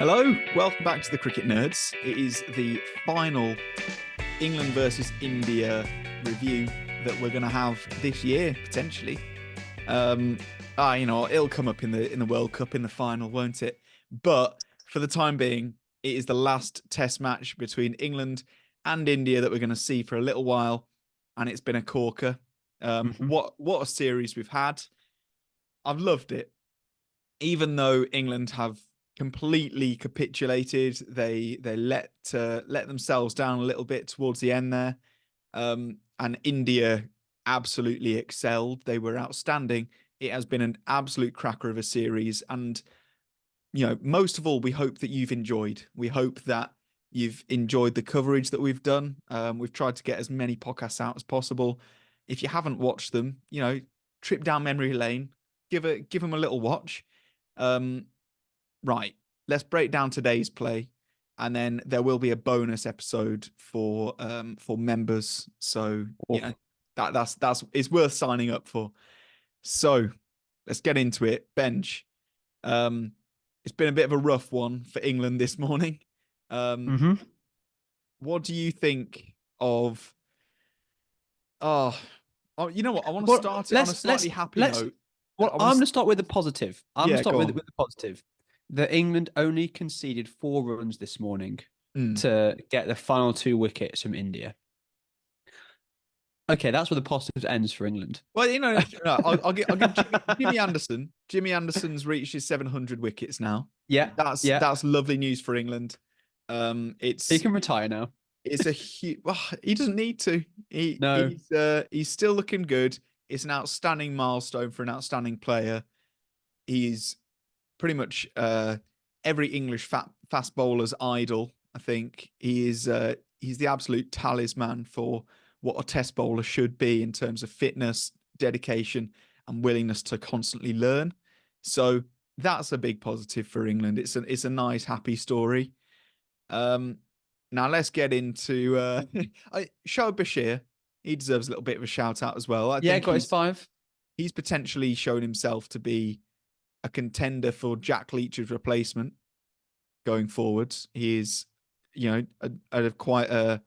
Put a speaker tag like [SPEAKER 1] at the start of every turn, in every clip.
[SPEAKER 1] Hello, welcome back to the Cricket Nerds. It is the final England versus India review that we're going to have this year, potentially. It'll come up in the World Cup in the final, won't it? But for the time being, it is the last Test match between England and India that we're going to see for a little while, and it's been a corker. What a series we've had! I've loved it, even though England have completely capitulated. They let themselves down a little bit towards the end there, and India absolutely excelled. They were outstanding. It has been an absolute cracker of a series, and most of all, we hope that you've enjoyed. We hope that you've enjoyed the coverage that we've done. We've tried to get as many podcasts out as possible. If you haven't watched them, trip down memory lane, give them a little watch. Right, let's break down today's play, and then there will be a bonus episode for members. So that's it's worth signing up for. So let's get into it. Benj, it's been a bit of a rough one for England this morning. What do you think of? Oh, you know what? I want to start it on a slightly happy note.
[SPEAKER 2] Well, I'm going to start with the positive. I'm going to start with the positive. That England only conceded 4 runs this morning to get the final 2 wickets from India. Okay, that's where the positive ends for England.
[SPEAKER 1] Well, I'll give Jimmy Anderson. Jimmy Anderson's reached his 700 wickets now.
[SPEAKER 2] Yeah,
[SPEAKER 1] that's lovely news for England.
[SPEAKER 2] He can retire now.
[SPEAKER 1] It's a huge. Well, he doesn't need to. He's still looking good. It's an outstanding milestone for an outstanding player. He's pretty much every English fast bowler's idol. I think he's the absolute talisman for what a test bowler should be in terms of fitness, dedication, and willingness to constantly learn. So that's a big positive for England. It's a nice, happy story. Now let's get into Shoaib Bashir. He deserves a little bit of a shout out as well. I think
[SPEAKER 2] got his 5.
[SPEAKER 1] He's potentially shown himself to be a contender for Jack Leach's replacement going forwards. He is, quite a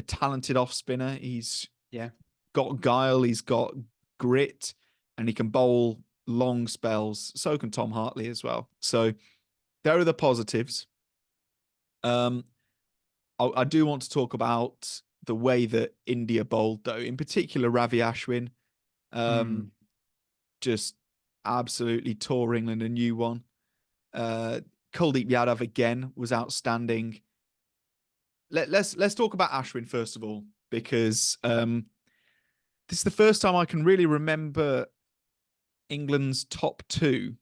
[SPEAKER 1] talented off spinner. He's got guile, he's got grit, and he can bowl long spells. So can Tom Hartley as well. So there are the positives. I do want to talk about the way that India bowled, though. In particular, Ravi Ashwin, just absolutely tore England a new one. Kuldeep Yadav again was outstanding. Let's talk about Ashwin first of all, because this is the first time I can really remember England's top 2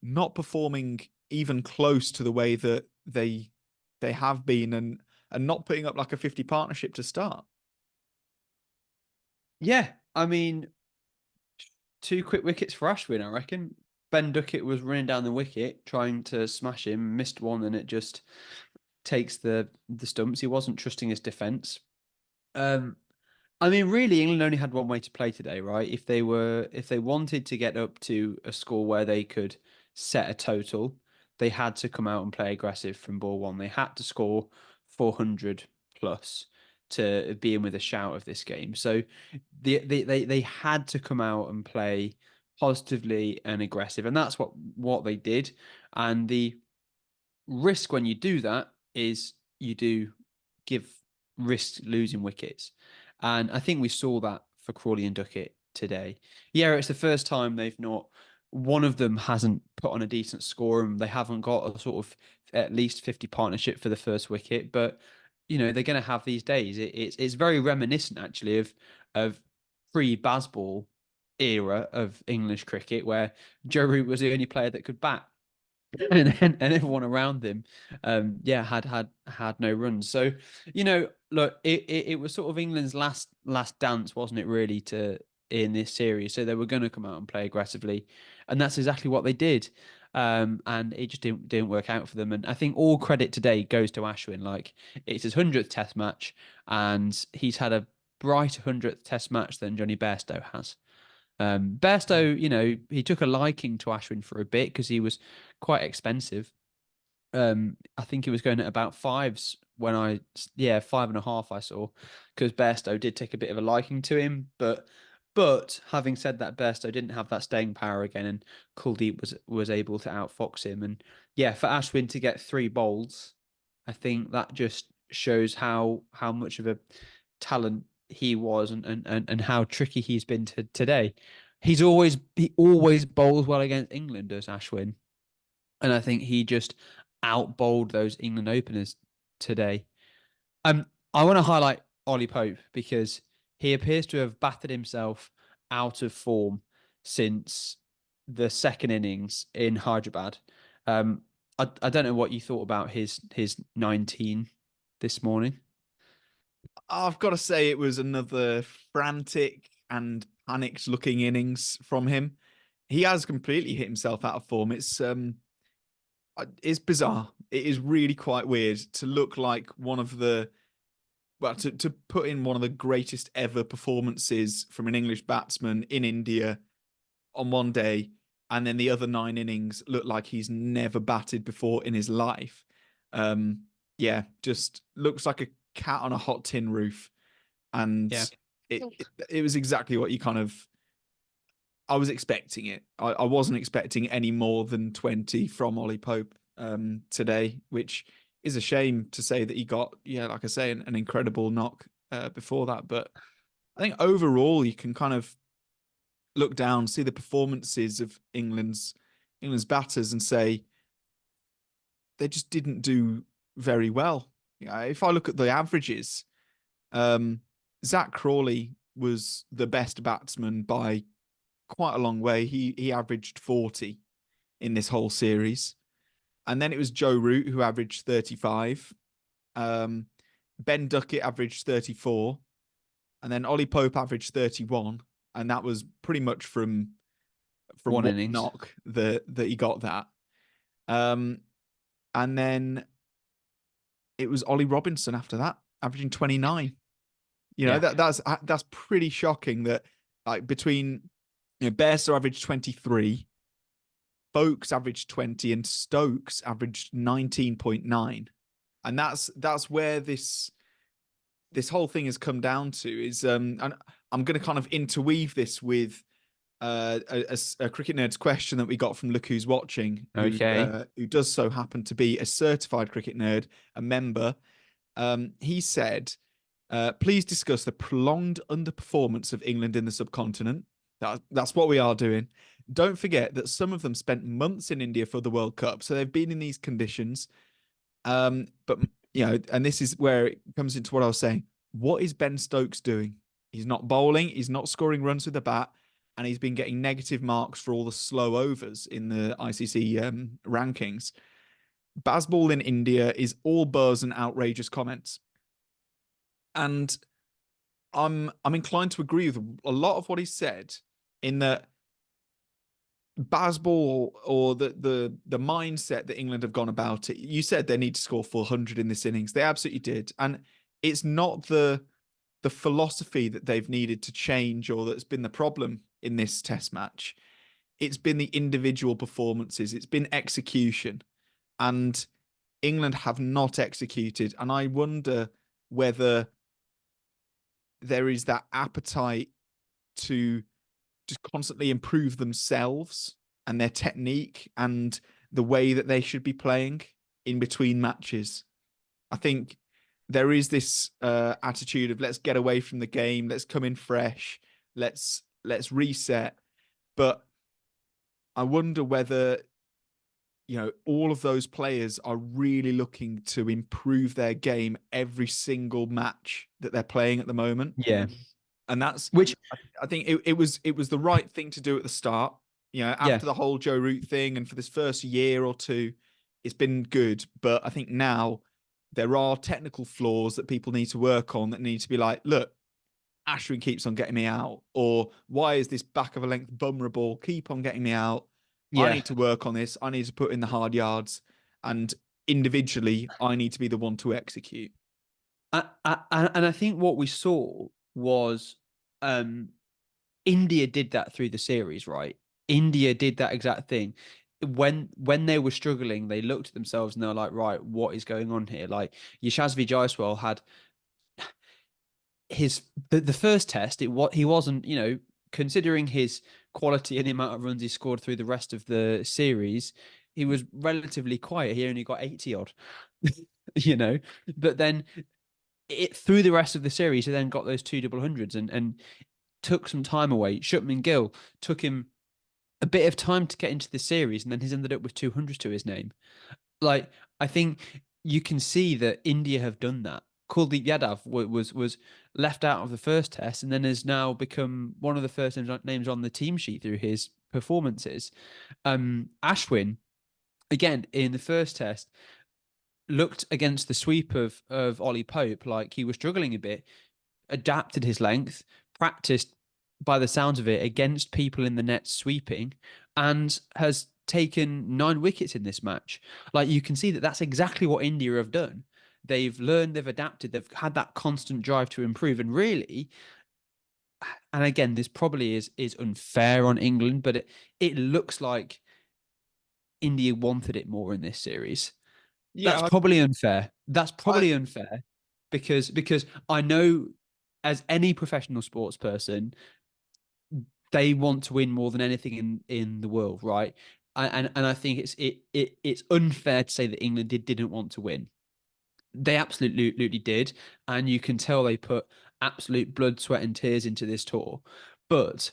[SPEAKER 1] not performing even close to the way that they have been, and not putting up like a 50 partnership to start.
[SPEAKER 2] Yeah, I mean, 2 quick wickets for Ashwin, I reckon. Ben Duckett was running down the wicket, trying to smash him, missed one, and it just takes the stumps. He wasn't trusting his defence. I mean, really, England only had one way to play today, right? If they wanted to get up to a score where they could set a total, they had to come out and play aggressive from ball 1. They had to score 400 plus to be in with a shout of this game. So they had to come out and play positively and aggressive, and that's what they did. And the risk when you do that is you do risk losing wickets, and I think we saw that for Crawley and Duckett today. Yeah, it's the first time one of them hasn't put on a decent score, and they haven't got a sort of at least 50 partnership for the first wicket. But they're going to have these days. It's very reminiscent actually of pre-Basball era of English cricket, where Joe Root was the only player that could bat, and everyone around him, had no runs. So look, it was sort of England's last dance, wasn't it? Really, in this series, so they were going to come out and play aggressively, and that's exactly what they did. And it just didn't work out for them. And I think all credit today goes to Ashwin. Like, it's his 100th Test match, and he's had a brighter 100th Test match than Johnny Bairstow has. Bairstow, he took a liking to Ashwin for a bit because he was quite expensive. I think he was going at about fives when yeah, 5.5 I saw, because Bairstow did take a bit of a liking to him, but having said that, Bairstow didn't have that staying power again, and Kuldeep was able to outfox him. And yeah, for Ashwin to get 3 bowls, I think that just shows how much of a talent he was, and how tricky he's been today. He always bowls well against England, does Ashwin, and I think he just out bowled those England openers today. I want to highlight Ollie Pope because he appears to have battered himself out of form since the second innings in Hyderabad. I don't know what you thought about his 19 this morning.
[SPEAKER 1] I've got to say it was another frantic and panicked looking innings from him. He has completely hit himself out of form. It's bizarre. It is really quite weird to look like one of the to put in one of the greatest ever performances from an English batsman in India on one day, and then the other 9 innings look like he's never batted before in his life. Yeah, just looks like a cat on a hot tin roof, and
[SPEAKER 2] Yeah.
[SPEAKER 1] it was exactly what you kind of. I was expecting it. I wasn't expecting any more than 20 from Ollie Pope today, which is a shame to say that he got, yeah, like I say, an incredible knock before that. But I think overall, you can kind of look down, see the performances of England's batters, and say they just didn't do very well. If I look at the averages, Zach Crawley was the best batsman by quite a long way. He averaged 40 in this whole series. And then it was Joe Root who averaged 35. Ben Duckett averaged 34. And then Ollie Pope averaged 31. And that was pretty much from
[SPEAKER 2] One
[SPEAKER 1] one
[SPEAKER 2] innings.
[SPEAKER 1] knock that he got that. And then it was Ollie Robinson after that, averaging 29.
[SPEAKER 2] Yeah.
[SPEAKER 1] That's pretty shocking that like between Bairstow averaged 23, Folkes averaged 20, and Stokes averaged 19.9. And that's where this whole thing has come down to is and I'm going to kind of interweave this with a cricket nerd's question that we got from Look Who's Watching, who does so happen to be a certified cricket nerd, a member. He said, please discuss the prolonged underperformance of England in the subcontinent. That's what we are doing. Don't forget that some of them spent months in India for the World Cup, so they've been in these conditions. But and this is where it comes into what I was saying. What is Ben Stokes doing? He's not bowling. He's not scoring runs with the bat, and he's been getting negative marks for all the slow overs in the ICC rankings. Basball in India is all buzz and outrageous comments, and I'm inclined to agree with a lot of what he said, in that Basball, or the mindset that England have gone about it. You said they need to score 400 in this innings. They absolutely did, and it's not the philosophy that they've needed to change or that's been the problem in this Test match. It's been the individual performances. It's been execution, and England have not executed. And I wonder whether there is that appetite to just constantly improve themselves and their technique and the way that they should be playing in between matches. I think there is this attitude of let's get away from the game, let's come in fresh, let's reset. But I wonder whether all of those players are really looking to improve their game every single match that they're playing at the moment.
[SPEAKER 2] Yeah.
[SPEAKER 1] And that's
[SPEAKER 2] Which
[SPEAKER 1] I think it was the right thing to do at the start. After the whole Joe Root thing, and for this first year or two, it's been good. But I think now there are technical flaws that people need to work on, that need to be like, look, Ashwin keeps on getting me out, or why is this back of a length Bumrah ball keep on getting me out? I need to work on this. I need to put in the hard yards, and individually, I need to be the one to execute.
[SPEAKER 2] And I think what we saw was India did that through the series, right? India did that exact thing. when they were struggling, they looked at themselves and they were like, right, what is going on here? Like Yashasvi Jaiswal had the first test. He wasn't, considering his quality and the amount of runs he scored through the rest of the series, he was relatively quiet. He only got 80 odd, you know. But then through the rest of the series, he then got those two double hundreds and took some time away. Shupman Gill took him a bit of time to get into the series, and then he's ended up with 200s to his name. Like, I think you can see that India have done that. Kuldeep Yadav was left out of the first test and then has now become one of the first names on the team sheet through his performances. Ashwin, again, in the first test, looked against the sweep of Ollie Pope like he was struggling a bit, adapted his length, practiced by the sounds of it against people in the net sweeping, and has taken 9 wickets in this match. Like, you can see that that's exactly what India have done. They've learned, they've adapted, they've had that constant drive to improve. And really, and again, this probably is unfair on England, but it looks like India wanted it more in this series. That's
[SPEAKER 1] Yeah,
[SPEAKER 2] probably unfair. That's
[SPEAKER 1] I,
[SPEAKER 2] probably unfair because I know, as any professional sports person, they want to win more than anything in the world, right? And I think it's unfair to say that England didn't want to win. They absolutely did, and you can tell they put absolute blood, sweat, and tears into this tour. But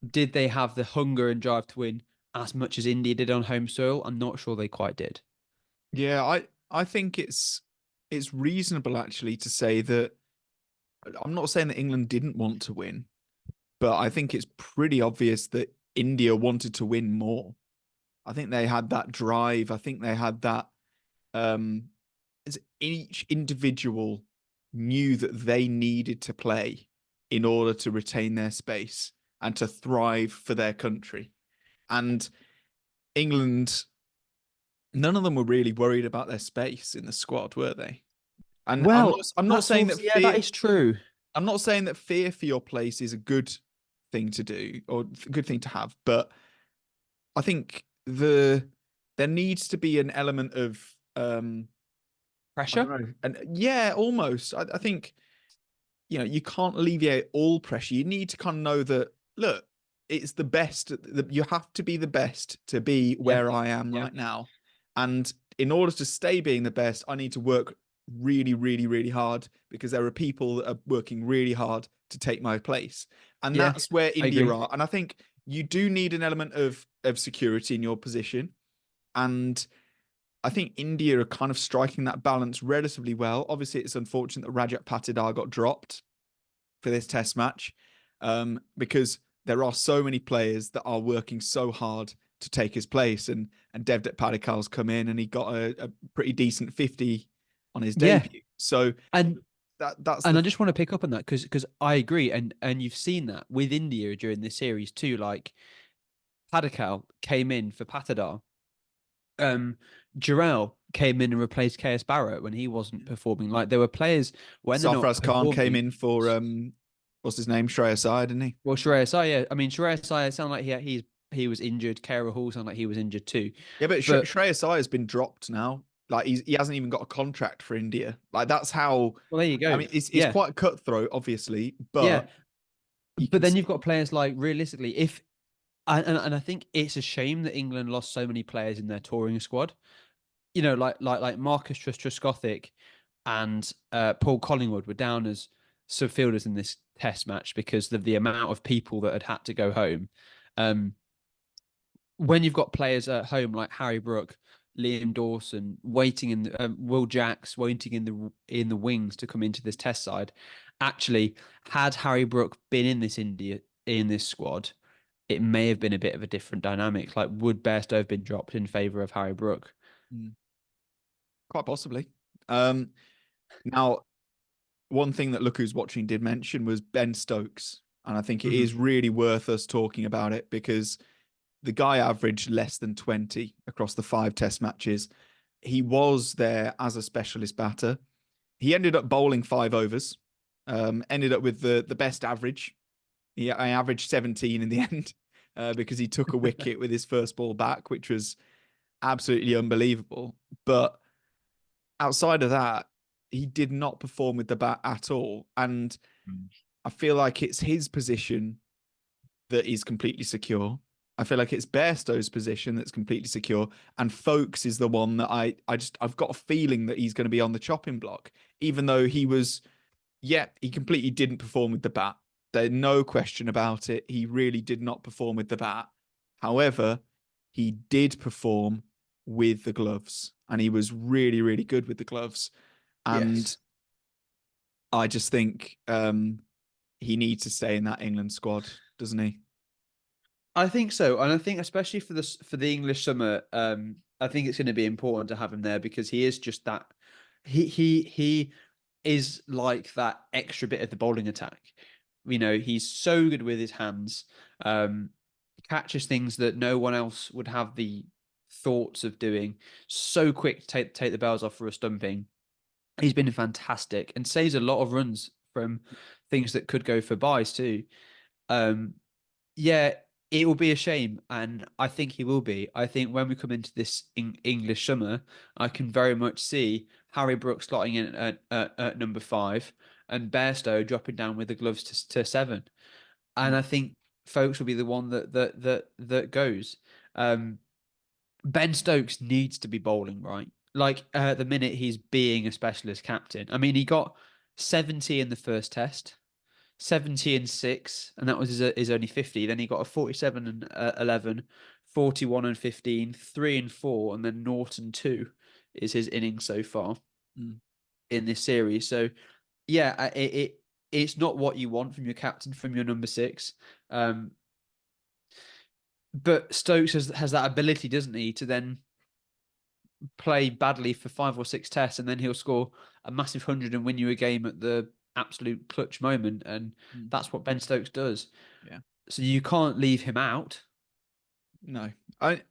[SPEAKER 2] did they have the hunger and drive to win as much as India did on home soil? I'm not sure they quite did.
[SPEAKER 1] yeah, I think it's reasonable actually to say that I'm not saying that England didn't want to win, but I think it's pretty obvious that India wanted to win more. I think they had that drive. I think they had that um each individual knew that they needed to play in order to retain their space and to thrive for their country. And England, none of them were really worried about their space in the squad, were they? And
[SPEAKER 2] Well,
[SPEAKER 1] I'm not
[SPEAKER 2] that's
[SPEAKER 1] saying that
[SPEAKER 2] also, yeah, that
[SPEAKER 1] fear
[SPEAKER 2] is true.
[SPEAKER 1] I'm not saying that fear for your place is a good thing to do or a good thing to have, but I think there needs to be an element of I don't
[SPEAKER 2] Pressure.
[SPEAKER 1] know. And yeah, almost. I think, you can't alleviate all pressure. You need to kind of know that, look, it's the best. You have to be the best to be
[SPEAKER 2] Yeah,
[SPEAKER 1] where I am
[SPEAKER 2] yeah,
[SPEAKER 1] right now. And in order to stay being the best, I need to work really, really, really hard because there are people that are working really hard to take my place. And
[SPEAKER 2] yeah.
[SPEAKER 1] that's where
[SPEAKER 2] I
[SPEAKER 1] India
[SPEAKER 2] agree.
[SPEAKER 1] are. And I think you do need an element of security in your position. And I think India are kind of striking that balance relatively well. Obviously, it's unfortunate that Rajat Patidar got dropped for this test match because there are so many players that are working so hard to take his place. And Devdutt Padikal's come in and he got a pretty decent 50 on his
[SPEAKER 2] Yeah,
[SPEAKER 1] debut. So
[SPEAKER 2] and
[SPEAKER 1] that's
[SPEAKER 2] and
[SPEAKER 1] the
[SPEAKER 2] I just want to pick up on that because I agree, and you've seen that with India during this series too. Like Padikal came in for Patadar. Jarrell came in and replaced KS Barrett when he wasn't performing. Like, there were players when they're not
[SPEAKER 1] Sarfraz Khan came
[SPEAKER 2] performing.
[SPEAKER 1] in for what's his name, Shreyas Iyer, didn't he?
[SPEAKER 2] Well, Shreyas Iyer. I mean, Shreyas Iyer sounded like he was injured. Kara Hall sounded like he was injured too.
[SPEAKER 1] Yeah, but
[SPEAKER 2] But
[SPEAKER 1] Shreyas Iyer has been dropped now. Like he hasn't even got a contract for India. Like that's how.
[SPEAKER 2] well, there you
[SPEAKER 1] I
[SPEAKER 2] go.
[SPEAKER 1] mean, it's
[SPEAKER 2] Yeah,
[SPEAKER 1] quite cutthroat, obviously,
[SPEAKER 2] yeah.
[SPEAKER 1] but you
[SPEAKER 2] But
[SPEAKER 1] can
[SPEAKER 2] then
[SPEAKER 1] see.
[SPEAKER 2] you've got players like, realistically, if and I think it's a shame that England lost so many players in their touring squad. Like Marcus Truscothick and Paul Collingwood were down as subfielders in this test match because of the amount of people that had to go home. Um, when you've got players at home like Harry Brook, Liam Dawson waiting in the, Will Jacks waiting in the wings to come into this test side, actually, had Harry Brook been in this squad, it may have been a bit of a different dynamic. Like, would Bairstow have been dropped in favour of Harry Brook?
[SPEAKER 1] Mm, quite possibly. Um, Now, one thing that Look Who's Watching did mention was Ben Stokes, and I think it
[SPEAKER 2] Mm-hmm.
[SPEAKER 1] is really worth us talking about it because the guy averaged less than 20 across the 5 test matches. He was there as a specialist batter. He ended up bowling 5 overs, ended up with the best average. I averaged 17 in the end. because he took a wicket with his first ball back, which was absolutely unbelievable. But outside of that, he did not perform with the bat at all. And I feel like it's his position that is completely secure. I feel like it's Bairstow's position that's completely secure, and Folkes is the one that I've got a feeling that he's going to be on the chopping block, even though he completely didn't perform with the bat. There's no question about it. He really did not perform with the bat. However, he did perform with the gloves, and he was really, really good with the gloves. And
[SPEAKER 2] Yes.
[SPEAKER 1] I just think he needs to stay in that England squad, doesn't he?
[SPEAKER 2] I think so, and I think especially for the English summer, I think it's going to be important to have him there because he is just that. He is like that extra bit of the bowling attack. You know, he's so good with his hands, um, catches things that no one else would have the thoughts of doing. So quick to take the bells off for a stumping. He's been fantastic and saves a lot of runs from things that could go for buys too. Um, yeah, it will be a shame, and I think he will be. I think when we come into this English summer, I can very much see Harry Brooks slotting in at number 5 and Bairstow dropping down with the gloves to 7. And I think Folks will be the one that goes. Um, Ben Stokes needs to be bowling right. Like at the minute, he's being a specialist captain. I mean, he got 70 in the first test. 70 and 6, and that was his only 50. Then he got a 47 and 11, 41 and 15, 3 and 4, and then Norton 2 is his innings so far in this series. So, yeah, it's not what you want from your captain, from your number 6. But Stokes has that ability, doesn't he, to then play badly for 5 or 6 tests, and then he'll score a massive 100 and win you a game at the absolute clutch moment. And that's what Ben Stokes does.
[SPEAKER 1] Yeah.
[SPEAKER 2] So you can't leave him out,
[SPEAKER 1] No.
[SPEAKER 2] but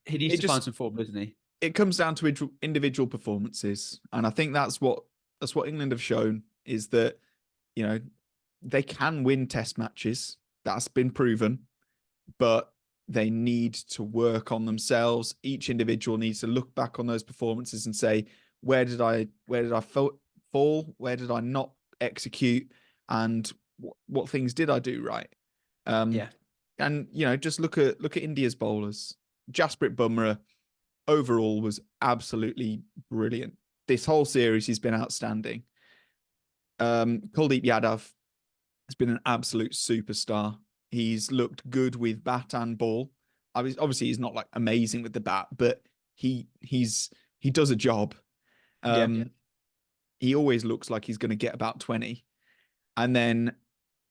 [SPEAKER 2] he needs
[SPEAKER 1] It
[SPEAKER 2] to find
[SPEAKER 1] just
[SPEAKER 2] some form, doesn't he?
[SPEAKER 1] it comes down to individual performances, and I think that's what England have shown is that you know they can win test matches. That's been proven, but they need to work on themselves. Each individual needs to look back on those performances and say, where did I fall? Where did I not execute? And what things did I do right?
[SPEAKER 2] Yeah.
[SPEAKER 1] And just look at India's bowlers. Jasprit Bumrah overall was absolutely brilliant. This whole series, he's been outstanding. Kuldeep Yadav has been an absolute superstar. He's looked good with bat and ball. I mean, obviously, he's not like amazing with the bat, but he does a job.
[SPEAKER 2] Yeah.
[SPEAKER 1] He always looks like he's going to get about 20. And then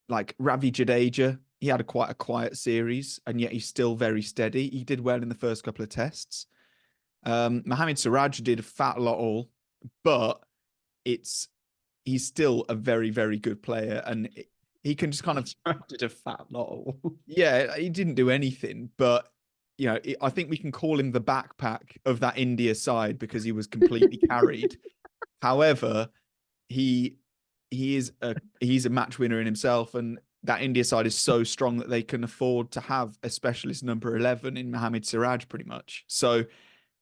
[SPEAKER 1] like Ravi Jadeja, he had quite a quiet series, and yet he's still very steady. He did well in the first couple of tests. Mohammad Siraj did a fat lot all, but he's still a very, very good player, and he can just kind of
[SPEAKER 2] did a fat lot.
[SPEAKER 1] yeah, he didn't do anything, but I think we can call him the backpack of that India side because he was completely carried. However, he he's a match winner in himself, and that India side is so strong that they can afford to have a specialist number 11 in Mohammad Siraj pretty much. So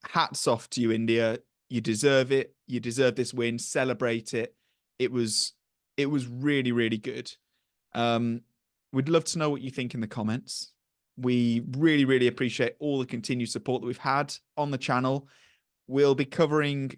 [SPEAKER 1] hats off to you, India. You deserve it. You deserve this win. Celebrate it. It was really, really good. We'd love to know what you think in the comments. We really, really appreciate all the continued support that we've had on the channel. We'll be covering,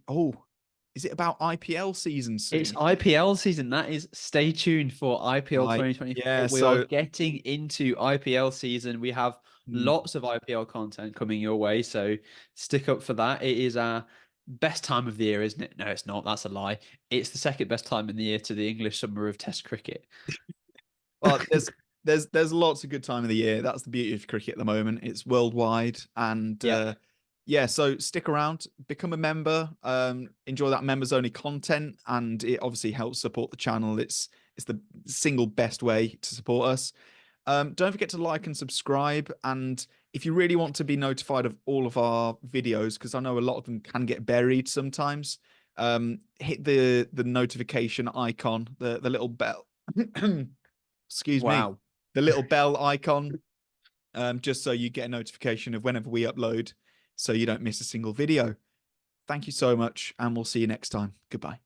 [SPEAKER 1] is it about IPL season soon?
[SPEAKER 2] It's IPL season. That is, stay tuned for IPL
[SPEAKER 1] Right.
[SPEAKER 2] 2024.
[SPEAKER 1] Yeah,
[SPEAKER 2] We are getting into IPL season. We have lots of IPL content coming your way, so stick up for that. It is our best time of the year, isn't it? No, it's not. That's a lie. It's the second best time in the year to the English summer of Test cricket.
[SPEAKER 1] Well, there's lots of good time of the year. That's the beauty of cricket at the moment. It's worldwide, and yeah. So stick around, become a member, enjoy that members only content, and it obviously helps support the channel. It's the single best way to support us. Don't forget to like and subscribe, and if you really want to be notified of all of our videos, because I know a lot of them can get buried sometimes, hit the notification icon, the little bell. Excuse me,
[SPEAKER 2] Wow.
[SPEAKER 1] the little bell icon just so you get a notification of whenever we upload, so you don't miss a single video. Thank you so much, and we'll see you next time. Goodbye.